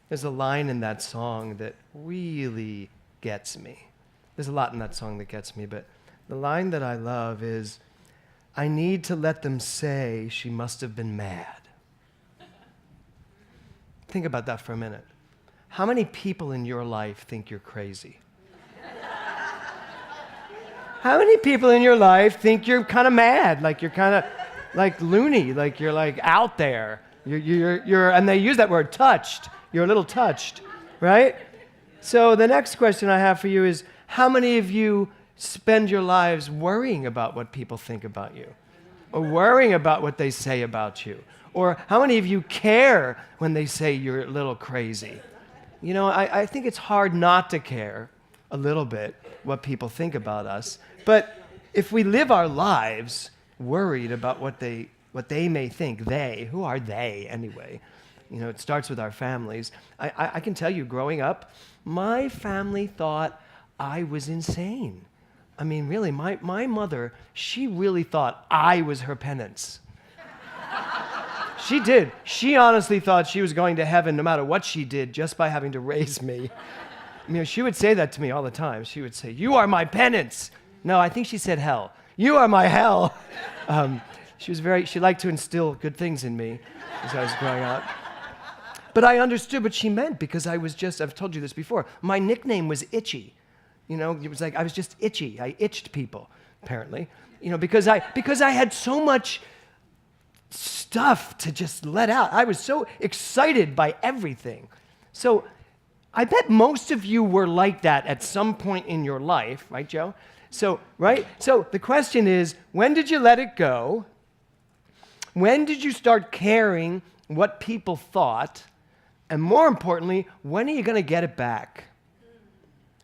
There's a line in that song that really gets me. There's a lot in that song that gets me, but the line that I love is, I need to let them say she must have been mad. Think about that for a minute. How many people in your life think you're crazy? How many people in your life think you're kind of mad, like you're kind of like loony, like you're like out there? You're, and they use that word, touched. You're a little touched, right? So the next question I have for you is, how many of you spend your lives worrying about what people think about you, or worrying about what they say about you? Or how many of you care when they say you're a little crazy? You know, I think it's hard not to care a little bit what people think about us. But if we live our lives worried about what they may think, who are they anyway? You know, it starts with our families. I can tell you, growing up, my family thought I was insane. I mean, really, my mother, she really thought I was her penance. She did. She honestly thought she was going to heaven no matter what she did just by having to raise me. You know, she would say that to me all the time. She would say, "You are my penance." No, I think she said hell. "You are my hell." She liked to instill good things in me as I was growing up. But I understood what she meant because I've told you this before, my nickname was Itchy. You know, it was like I was just itchy. I itched people, apparently. You know, because I had so much stuff to just let out. I was so excited by everything. So I bet most of you were like that at some point in your life, right, Joe? So, right? So the question is, when did you let it go? When did you start caring what people thought? And more importantly, when are you going to get it back?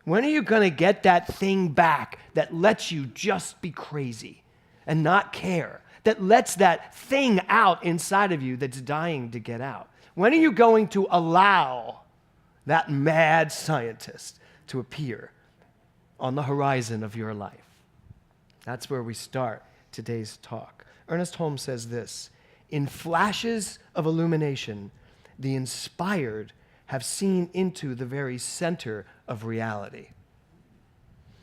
When are you going to get that thing back that lets you just be crazy and not care? That lets that thing out inside of you that's dying to get out? When are you going to allow that mad scientist to appear on the horizon of your life? That's where we start today's talk. Ernest Holmes says this: in flashes of illumination, the inspired have seen into the very center of reality.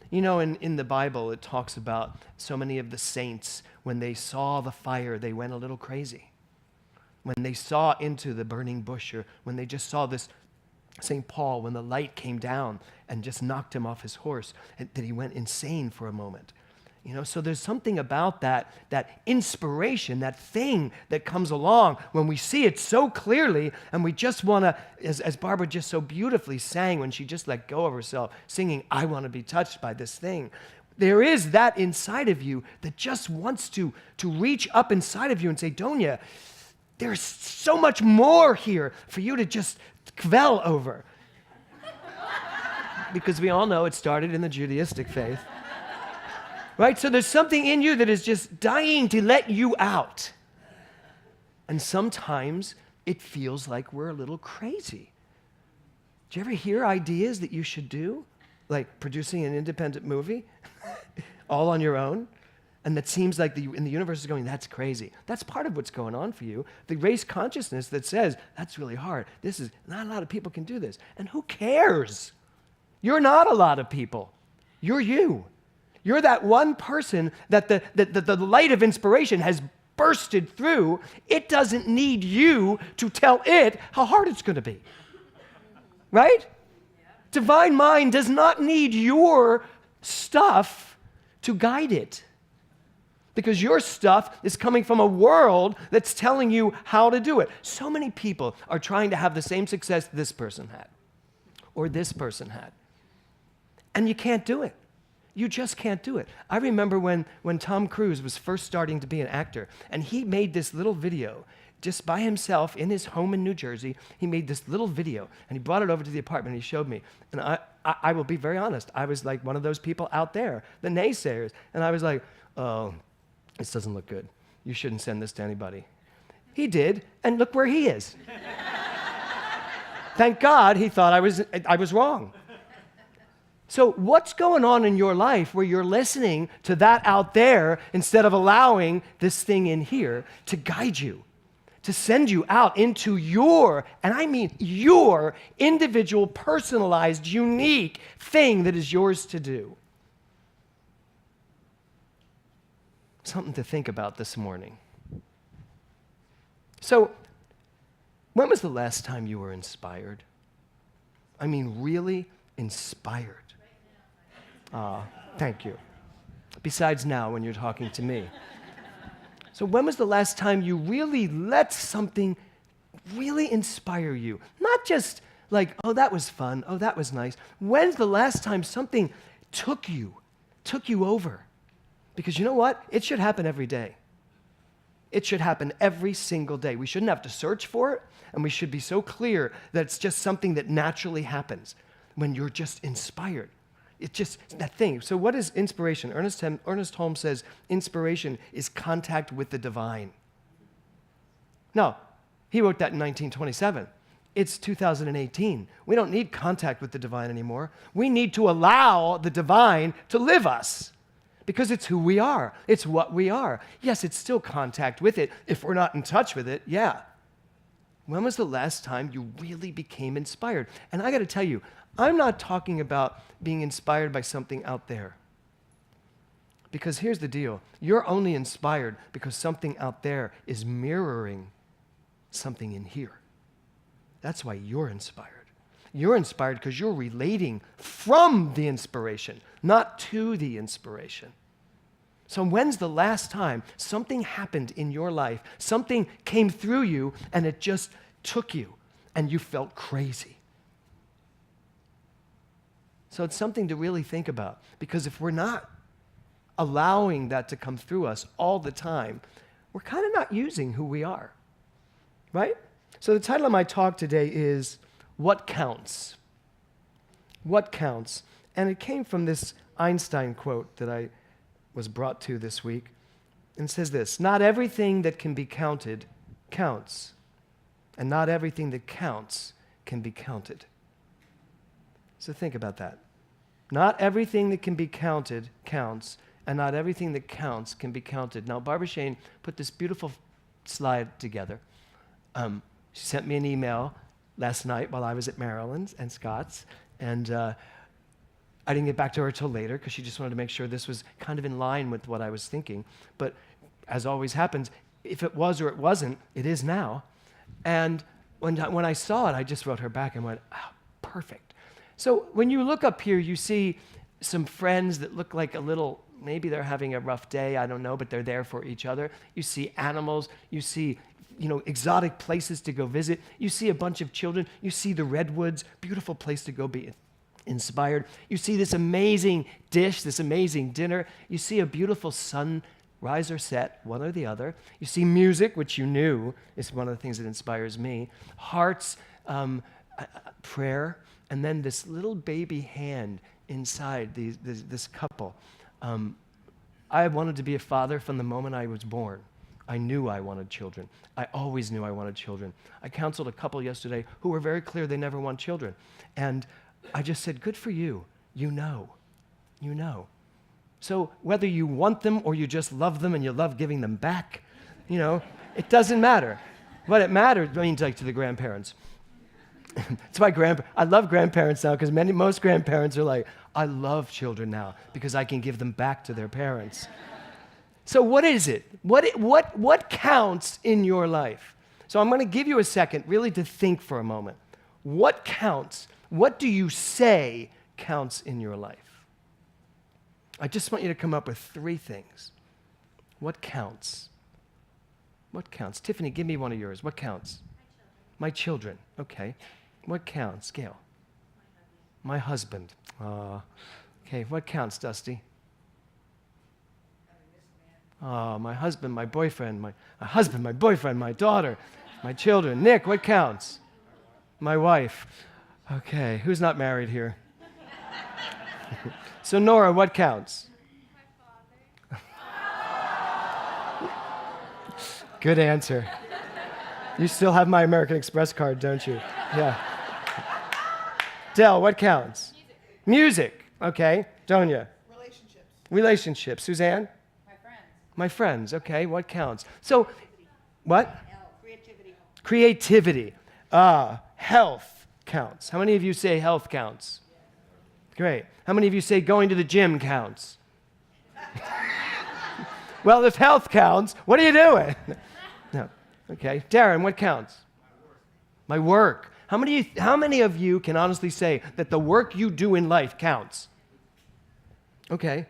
You know, in the Bible, it talks about so many of the saints, when they saw the fire, they went a little crazy. When they saw into the burning bush, or when they just saw this, St. Paul, when the light came down and just knocked him off his horse, that he went insane for a moment. You know, so there's something about that inspiration, that thing that comes along when we see it so clearly, and we just want to, as Barbara just so beautifully sang when she just let go of herself, singing, "I want to be touched by this thing." There is that inside of you that just wants to reach up inside of you and say, "Donia, there's so much more here for you to just kvel over." Because we all know it started in the Judaistic faith. Right? So there's something in you that is just dying to let you out. And sometimes it feels like we're a little crazy. Do you ever hear ideas that you should do? Like producing an independent movie all on your own? And that seems like the universe is going, "That's crazy." That's part of what's going on for you. The race consciousness that says, "That's really hard. Not a lot of people can do this." And who cares? You're not a lot of people. You're you. You're that one person that the light of inspiration has bursted through. It doesn't need you to tell it how hard it's going to be. Right? Yeah. Divine mind does not need your stuff to guide it. Because your stuff is coming from a world that's telling you how to do it. So many people are trying to have the same success this person had, or this person had. And you can't do it. You just can't do it. I remember when Tom Cruise was first starting to be an actor, and he made this little video just by himself in his home in New Jersey. He made this little video, and he brought it over to the apartment, and he showed me. And I will be very honest, I was like one of those people out there, the naysayers, and I was like, "Oh, this doesn't look good. You shouldn't send this to anybody." He did, and look where he is. Thank God he thought I was wrong. So what's going on in your life where you're listening to that out there instead of allowing this thing in here to guide you, to send you out into your, and I mean your, individual, personalized, unique thing that is yours to do. Something to think about this morning. So, when was the last time you were inspired? I mean, really inspired. Thank you. Besides now, when you're talking to me. So when was the last time you really let something really inspire you? Not just like, oh, that was fun, oh, that was nice. When's the last time something took you over? Because you know what? It should happen every day. It should happen every single day. We shouldn't have to search for it, and we should be so clear that it's just something that naturally happens when you're just inspired. It's just that thing. So what is inspiration? Ernest Holmes says inspiration is contact with the divine. No, he wrote that in 1927. It's 2018. We don't need contact with the divine anymore. We need to allow the divine to live us because it's who we are. It's what we are. Yes, it's still contact with it. If we're not in touch with it, yeah. When was the last time you really became inspired? And I got to tell you, I'm not talking about being inspired by something out there. Because here's the deal. You're only inspired because something out there is mirroring something in here. That's why you're inspired. You're inspired because you're relating from the inspiration, not to the inspiration. So when's the last time something happened in your life, something came through you, and it just took you, and you felt crazy? So it's something to really think about, because if we're not allowing that to come through us all the time, we're kind of not using who we are, right? So the title of my talk today is, What Counts? What Counts? And it came from this Einstein quote that I was brought to this week. And it says this: not everything that can be counted counts, and not everything that counts can be counted. So think about that. Not everything that can be counted counts, and not everything that counts can be counted. Now, Barbara Shane put this beautiful slide together. She sent me an email last night while I was at Maryland's and Scott's, and I didn't get back to her till later because she just wanted to make sure this was kind of in line with what I was thinking. But as always happens, if it was or it wasn't, it is now. And when I saw it, I just wrote her back and went, oh, perfect. So when you look up here, you see some friends that look like a little, maybe they're having a rough day, I don't know, but they're there for each other. You see animals, you see, exotic places to go visit. You see a bunch of children. You see the redwoods, beautiful place to go be inspired. You see this amazing dish, this amazing dinner. You see a beautiful sunrise or set, one or the other. You see music, which you knew is one of the things that inspires me. Hearts, prayer. And then this little baby hand inside this couple. I wanted to be a father from the moment I was born. I knew I wanted children. I always knew I wanted children. I counseled a couple yesterday who were very clear they never want children. And I just said, good for you. You know. You know. So whether you want them or you just love them and you love giving them back, it doesn't matter. What it matters, to the grandparents. That's why I love grandparents now, because most grandparents are like, I love children now because I can give them back to their parents. So what is it? What counts in your life? So I'm going to give you a second really to think for a moment. What counts? What do you say counts in your life? I just want you to come up with 3 things. What counts? What counts? Tiffany, give me one of yours. What counts? My children. Okay. What counts? Gail? My husband. Okay, what counts, Dusty? Oh, my husband, my boyfriend, my husband, my boyfriend, my daughter, my children. Nick, what counts? My wife. Okay, who's not married here? So Nora, what counts? My father. Good answer. You still have my American Express card, don't you? Yeah. Del, what counts? Music. Okay. Donia? Relationships. Suzanne? My friends. My friends. Okay. What counts? So, what? Creativity. Health counts. How many of you say health counts? Great. How many of you say going to the gym counts? Well, if health counts, what are you doing? No. Okay. Darren, what counts? My work. How many of you can honestly say that the work you do in life counts? Okay.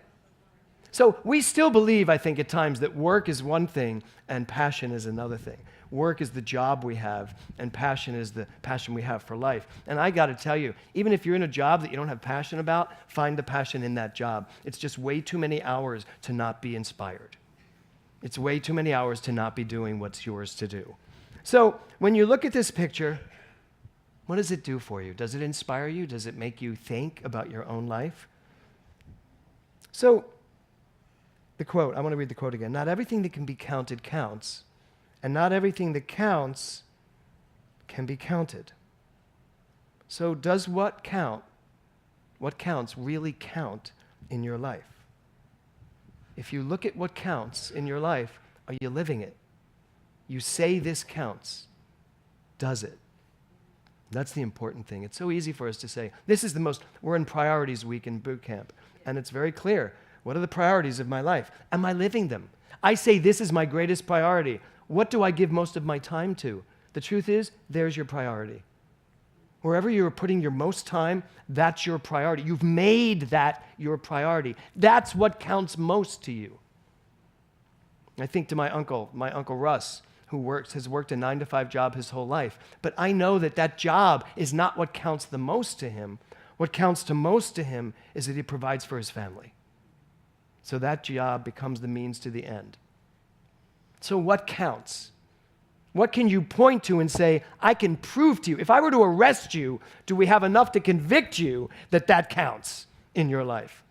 So we still believe, I think, at times that work is one thing and passion is another thing. Work is the job we have, and passion is the passion we have for life. And I got to tell you, even if you're in a job that you don't have passion about, find the passion in that job. It's just way too many hours to not be inspired. It's way too many hours to not be doing what's yours to do. So when you look at this picture, what does it do for you? Does it inspire you? Does it make you think about your own life? So the quote, I want to read the quote again. Not everything that can be counted counts, and not everything that counts can be counted. So does what counts really count in your life? If you look at what counts in your life, are you living it? You say this counts. Does it? That's the important thing. It's so easy for us to say, we're in priorities week in boot camp, and it's very clear. What are the priorities of my life? Am I living them? I say this is my greatest priority. What do I give most of my time to? The truth is, there's your priority. Wherever you're putting your most time, that's your priority. You've made that your priority. That's what counts most to you. I think to my uncle Russ, who has worked a 9-to-5 job his whole life. But I know that job is not what counts the most to him. What counts the most to him is that he provides for his family. So that job becomes the means to the end. So what counts? What can you point to and say, I can prove to you? If I were to arrest you, do we have enough to convict you that counts in your life?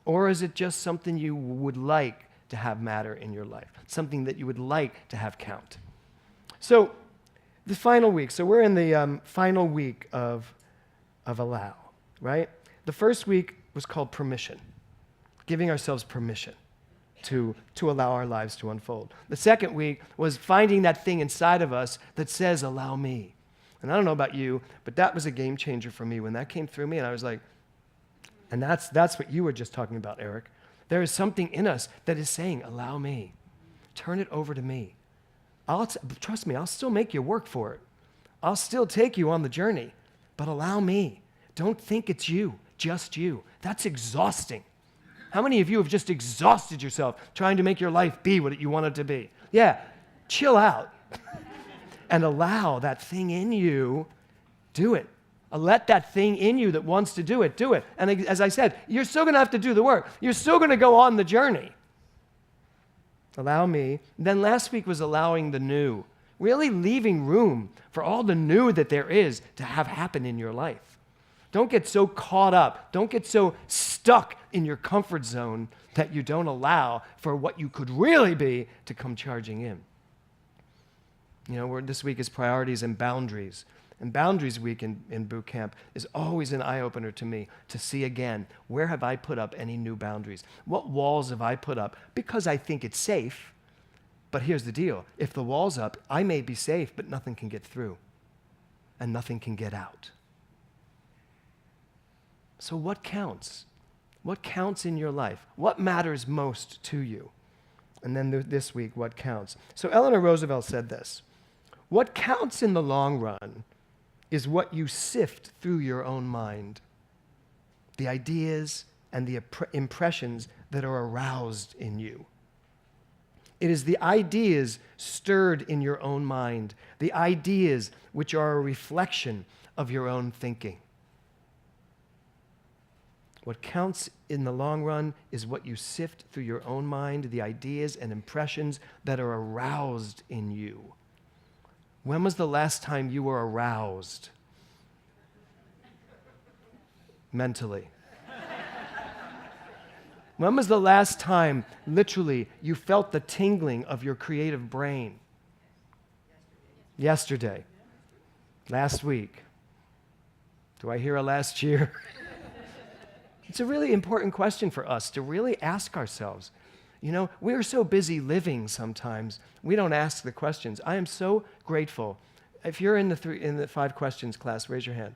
Or is it just something you would like to have matter in your life? Something that you would like to have count? So the final week. So we're in the final week of allow, right? The first week was called permission, giving ourselves permission to allow our lives to unfold. The second week was finding that thing inside of us that says, allow me. And I don't know about you, but that was a game changer for me when that came through me, and I was like, and that's what you were just talking about, Eric. There is something in us that is saying, allow me. Turn it over to me. Trust me, I'll still make you work for it. I'll still take you on the journey, but allow me. Don't think it's you, just you. That's exhausting. How many of you have just exhausted yourself trying to make your life be what you want it to be? Yeah, chill out and allow that thing in you, do it. Let that thing in you that wants to do it, do it. And as I said, you're still going to have to do the work. You're still going to go on the journey. Allow me. Then last week was allowing the new, really leaving room for all the new that there is to have happen in your life. Don't get so caught up. Don't get so stuck in your comfort zone that you don't allow for what you could really be to come charging in. This week is priorities and boundaries. And Boundaries Week in boot camp is always an eye-opener to me to see again, where have I put up any new boundaries? What walls have I put up? Because I think it's safe. But here's the deal. If the wall's up, I may be safe, but nothing can get through. And nothing can get out. So what counts? What counts in your life? What matters most to you? And then this week, what counts? So Eleanor Roosevelt said this: what counts in the long run is what you sift through your own mind, the ideas and the impressions that are aroused in you. It is the ideas stirred in your own mind, the ideas which are a reflection of your own thinking. What counts in the long run is what you sift through your own mind, the ideas and impressions that are aroused in you. When was the last time you were aroused mentally? When was the last time, literally, you felt the tingling of your creative brain? Yesterday. Last week. Do I hear a last year? It's a really important question for us to really ask ourselves. We are so busy living sometimes, we don't ask the questions. I am so grateful If you're in the 5 questions class, raise your hand.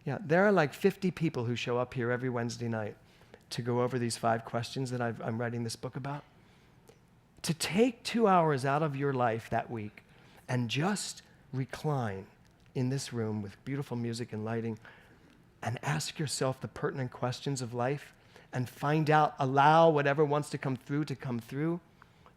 Yeah, there are like 50 people who show up here every Wednesday night to go over these 5 questions that I'm writing this book about. To take 2 hours out of your life that week and just recline in this room with beautiful music and lighting and ask yourself the pertinent questions of life and find out, allow whatever wants to come through,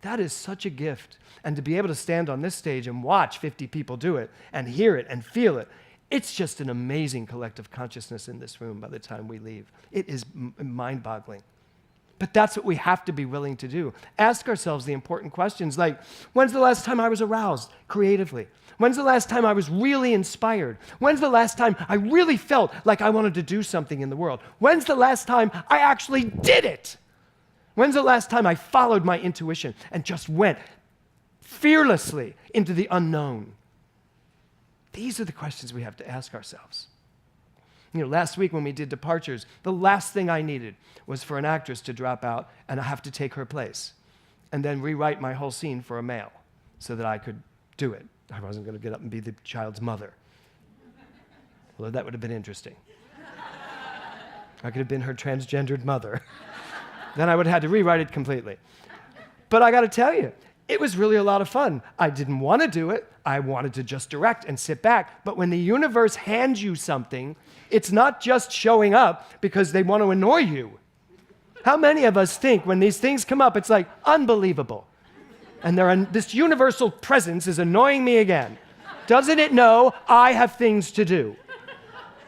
that is such a gift. And to be able to stand on this stage and watch 50 people do it and hear it and feel it, it's just an amazing collective consciousness in this room by the time we leave. It is mind-boggling. But that's what we have to be willing to do. Ask ourselves the important questions like, when's the last time I was aroused creatively? When's the last time I was really inspired? When's the last time I really felt like I wanted to do something in the world? When's the last time I actually did it? When's the last time I followed my intuition and just went fearlessly into the unknown? These are the questions we have to ask ourselves. Last week when we did departures, the last thing I needed was for an actress to drop out and I have to take her place and then rewrite my whole scene for a male so that I could do it. I wasn't going to get up and be the child's mother. Although that would have been interesting. I could have been her transgendered mother. Then I would have had to rewrite it completely. But I got to tell you, it was really a lot of fun. I didn't want to do it. I wanted to just direct and sit back. But when the universe hands you something, it's not just showing up because they want to annoy you. How many of us think when these things come up, it's like unbelievable. And this universal presence is annoying me again. Doesn't it know I have things to do?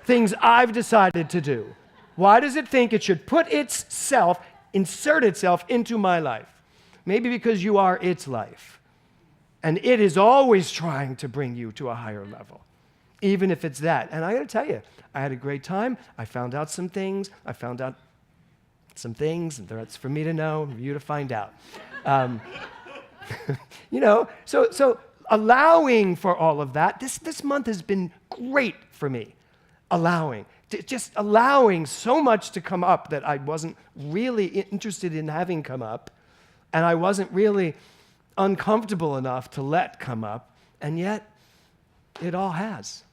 Things I've decided to do. Why does it think it should insert itself into my life? Maybe because you are its life. And it is always trying to bring you to a higher level, even if it's that. And I got to tell you, I had a great time. I found out some things. And that's for me to know, for you to find out. So allowing for all of that, this month has been great for me. Just allowing so much to come up that I wasn't really interested in having come up, and I wasn't really uncomfortable enough to let come up, and yet it all has.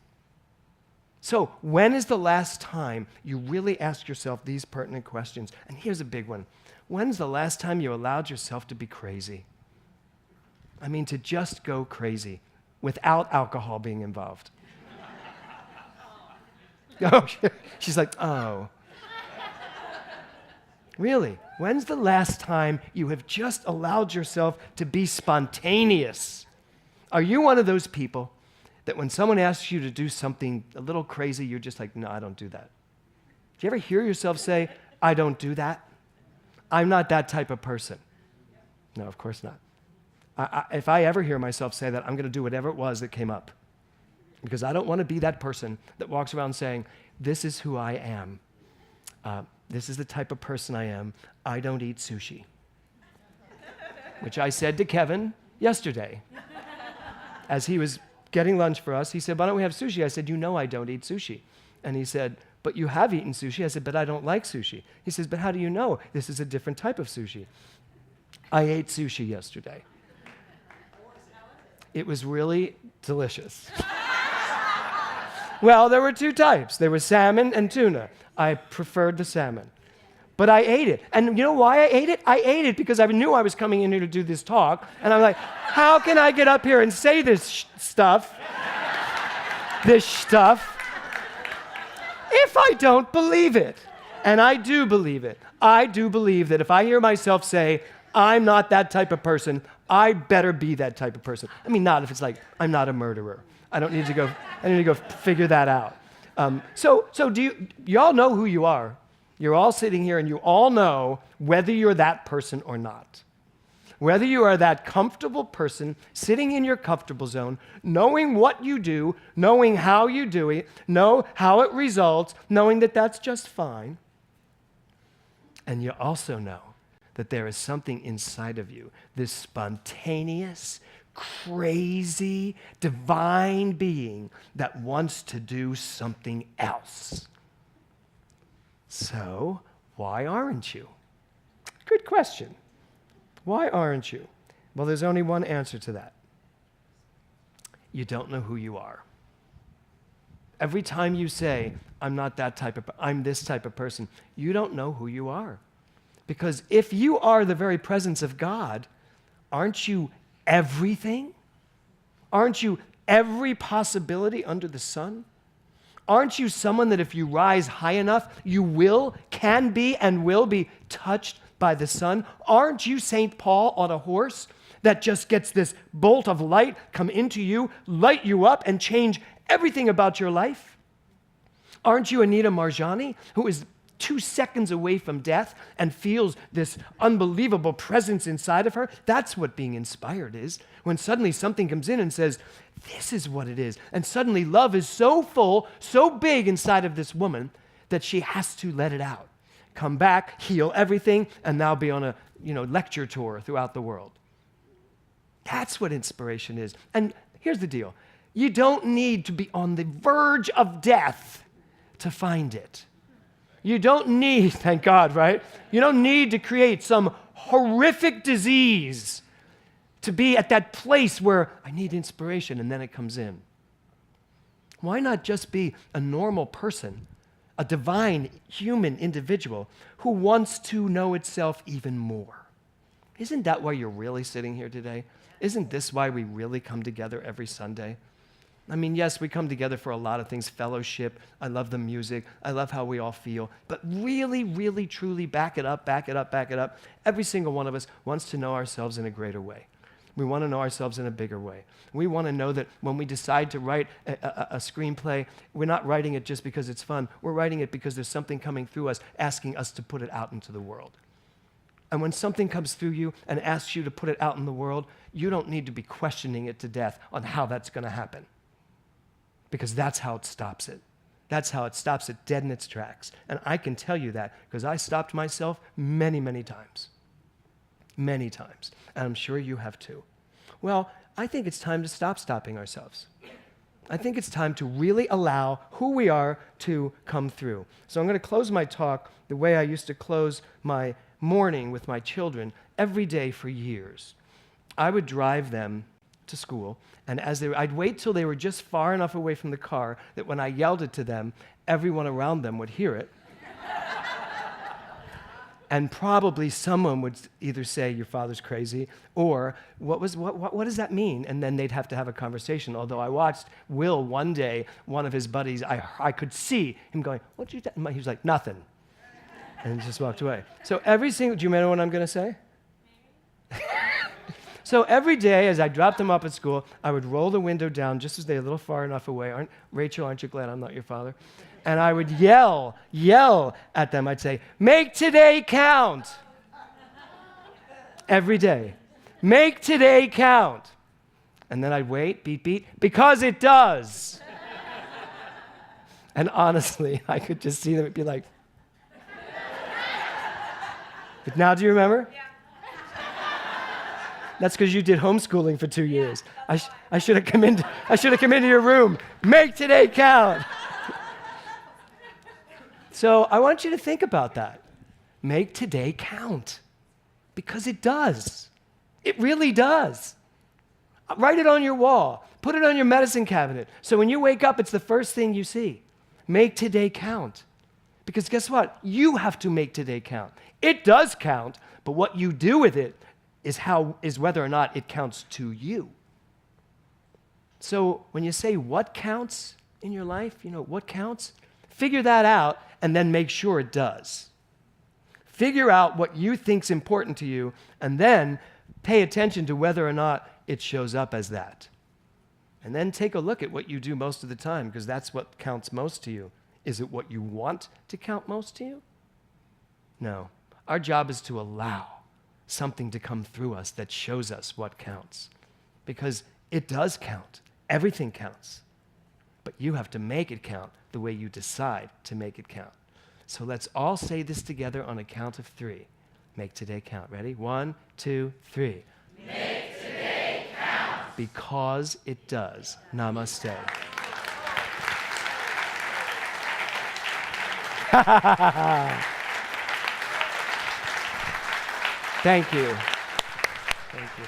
So when is the last time you really ask yourself these pertinent questions? And here's a big one. When's the last time you allowed yourself to be crazy? I mean, to just go crazy without alcohol being involved. Oh, she's like, oh. Really? When's the last time you have just allowed yourself to be spontaneous? Are you one of those people that when someone asks you to do something a little crazy, you're just like, no, I don't do that? Do you ever hear yourself say, I don't do that? I'm not that type of person. No, of course not. If I ever hear myself say that, I'm going to do whatever it was that came up. Because I don't want to be that person that walks around saying, this is who I am. This is the type of person I am. I don't eat sushi. Which I said to Kevin yesterday. As he was getting lunch for us, he said, why don't we have sushi? I said, you know I don't eat sushi. And he said, but you have eaten sushi. I said, but I don't like sushi. He says, but how do you know? This is a different type of sushi. I ate sushi yesterday. It was really delicious. Well, there were 2 types. There was salmon and tuna. I preferred the salmon. But I ate it. And you know why I ate it? I ate it because I knew I was coming in here to do this talk. And I'm like, how can I get up here and say this stuff, if I don't believe it? And I do believe it. I do believe that if I hear myself say, I'm not that type of person, I better be that type of person. I mean, not if it's like, I'm not a murderer. I need to go figure that out. So do you all know who you are? You're all sitting here and you all know whether you're that person or not. Whether you are that comfortable person sitting in your comfortable zone, knowing what you do, knowing how you do it, know how it results, knowing that that's just fine. And you also know that there is something inside of you, this spontaneous, crazy, divine being that wants to do something else. So, why aren't you? Good question. Why aren't you? Well, there's only one answer to that. you don't know who you are. Every time you say, I'm not that type of, I'm this type of person, you don't know who you are. Because if you are the very presence of God, aren't you everything? Aren't you every possibility under the sun? Aren't you someone that if you rise high enough, you can be, and will be touched by the sun? Aren't you St. Paul on a horse that just gets this bolt of light come into you, light you up, and change everything about your life? Aren't you Anita Marjani, who is 2 seconds away from death and feels this unbelievable presence inside of her? That's what being inspired is. When suddenly something comes in and says, this is what it is. And suddenly love is so full, so big inside of this woman that she has to let it out. Come back, heal everything, and now be on a lecture tour throughout the world. That's what inspiration is. And here's the deal. You don't need to be on the verge of death to find it. You don't need, thank God, right? You don't need to create some horrific disease to be at that place where I need inspiration and then it comes in. Why not just be a normal person, a divine human individual who wants to know itself even more? Isn't that why you're really sitting here today? Isn't this why we really come together every Sunday? I mean, yes, we come together for a lot of things, fellowship. I love the music. I love how we all feel. But really, really, truly, back it up. Every single one of us wants to know ourselves in a greater way. We want to know ourselves in a bigger way. We want to know that when we decide to write a screenplay, we're not writing it just because it's fun. We're writing it because there's something coming through us asking us to put it out into the world. And when something comes through you and asks you to put it out in the world, you don't need to be questioning it to death on how that's going to happen. Because that's how it stops it. That's how it stops it dead in its tracks. And I can tell you that because I stopped myself many, many times. Many times. And I'm sure you have too. Well, I think it's time to stop stopping ourselves. I think it's time to really allow who we are to come through. So I'm going to close my talk the way I used to close my morning with my children every day for years. I would drive them to school, and I'd wait till they were just far enough away from the car that when I yelled it to them, everyone around them would hear it. And probably someone would either say, your father's crazy, or what does that mean? And then they'd have to have a conversation. Although I watched Will one day, one of his buddies, I could see him going, what'd you do? He was like, nothing. And he just walked away. So do you know what I'm going to say? So every day as I dropped them up at school, I would roll the window down just as they're a little far enough away. Rachel, aren't you glad I'm not your father? And I would yell at them. I'd say, make today count. Every day. Make today count. And then I'd wait, beep, beep, because it does. And honestly, I could just see them be like, but now do you remember? Yeah. That's because you did homeschooling for 2 years. I should have come into your room. Make today count. So I want you to think about that. Make today count. Because it does. It really does. Write it on your wall. Put it on your medicine cabinet. So when you wake up, it's the first thing you see. Make today count. Because guess what? You have to make today count. It does count, but what you do with it is whether or not it counts to you. So when you say what counts in your life, what counts? Figure that out and then make sure it does. Figure out what you think's important to you and then pay attention to whether or not it shows up as that. And then take a look at what you do most of the time because that's what counts most to you. Is it what you want to count most to you? No. Our job is to allow something to come through us that shows us what counts. Because it does count. Everything counts. But you have to make it count the way you decide to make it count. So let's all say this together on a count of 3. Make today count. Ready? 1, 2, 3. Make today count. Because it does. Namaste. Thank you. Thank you.